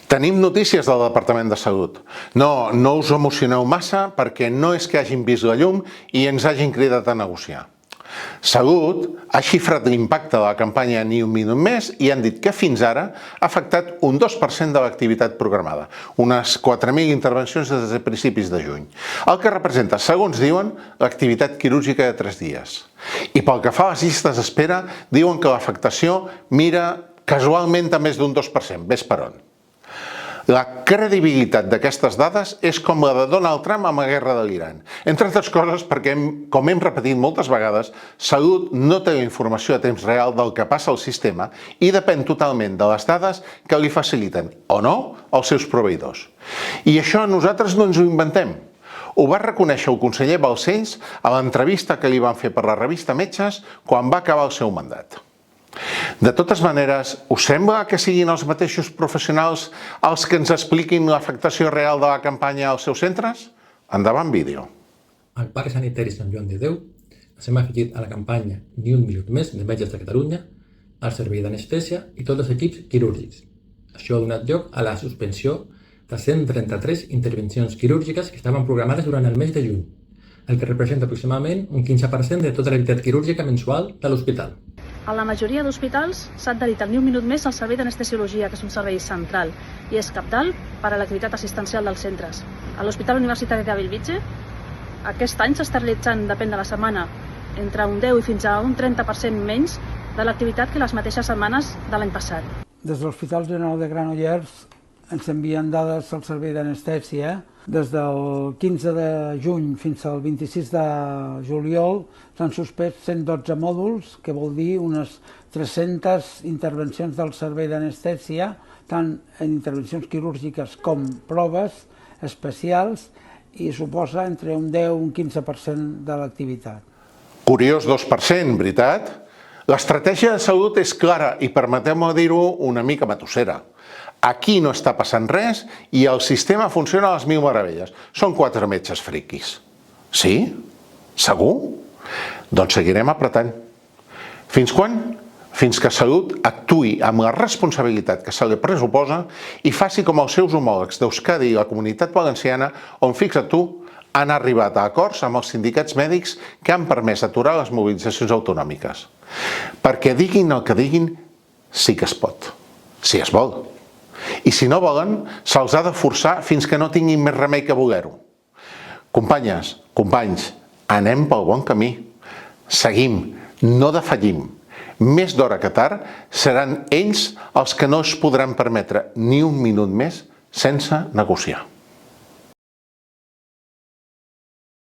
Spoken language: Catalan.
Tenim notícies del Departament de Salut. No us emocioneu massa perquè no és que hagin vist la llum i ens hagin cridat a negociar. Salut ha xifrat l'impacte de la campanya Ni un minut més i han dit que fins ara ha afectat un 2% de l'activitat programada, unes 4.000 intervencions des de principis de juny, el que representa, segons diuen, l'activitat quirúrgica de 3 dies. I pel que fa a les llistes d'espera, diuen que l'afectació mira casualment a més d'un 2%, ves per on. La credibilitat d'aquestes dades és com la de Donald Trump amb la guerra de l'Iran. Entre altres coses perquè, com hem repetit moltes vegades, Salut no té la informació a temps real del que passa al sistema i depèn totalment de les dades que li faciliten, o no, els seus proveïdors. I això nosaltres no ens ho inventem. Ho va reconèixer el conseller Balcells a l'entrevista que li van fer per la revista Metges quan va acabar el seu mandat. De totes maneres, us sembla que siguin els mateixos professionals els que ens expliquin l'afectació real de la campanya als seus centres? Endavant vídeo. Al Parc Sanitari Sant Joan de Déu ens hem afegit a la campanya Ni un minut més de Metges de Catalunya, al servei d'anestèsia i tots els equips quirúrgics. Això ha donat lloc a la suspensió de 133 intervencions quirúrgiques que estaven programades durant el mes de juny, el que representa aproximadament un 15% de tota l'activitat quirúrgica mensual de l'hospital. A la majoria d'hospitals s'ha adherit al Ni un minut més al servei d'anestesiologia, que és un servei central i és cabdal per a l'activitat assistencial dels centres. A l'Hospital Universitari de Bellvitge, aquest any s'està realitzant, depèn de la setmana, entre un 10 i fins a un 30% menys de l'activitat que les mateixes setmanes de l'any passat. Des de l'Hospital General de Granollers ens envien dades al servei d'anestèsia. Des del 15 de juny fins al 26 de juliol s'han suspès 112 mòduls, que vol dir unes 300 intervencions del servei d'anestèsia, tant en intervencions quirúrgiques com proves especials, i suposa entre un 10 i un 15% de l'activitat. Curiós 2%, veritat? L'estratègia de Salut és clara i permeteu-me dir-ho una mica matossera. Aquí no està passant res i el sistema funciona a les mil meravelles. Són 4 metges friquis. Sí? Segur? Doncs seguirem apretant. Fins quan? Fins que Salut actuï amb la responsabilitat que se li pressuposa i faci com els seus homòlegs d'Euskadi i la Comunitat Valenciana, on, fixa't tu, han arribat a acords amb els sindicats mèdics que han permès aturar les mobilitzacions autonòmiques. Perquè diguin el que diguin, sí que es pot, si es vol. I si no volen, se'ls ha de forçar fins que no tinguin més remei que voler-ho. Companyes, companys, anem pel bon camí. Seguim, no defallim. Més d'hora que tard seran ells els que no es podran permetre ni un minut més sense negociar.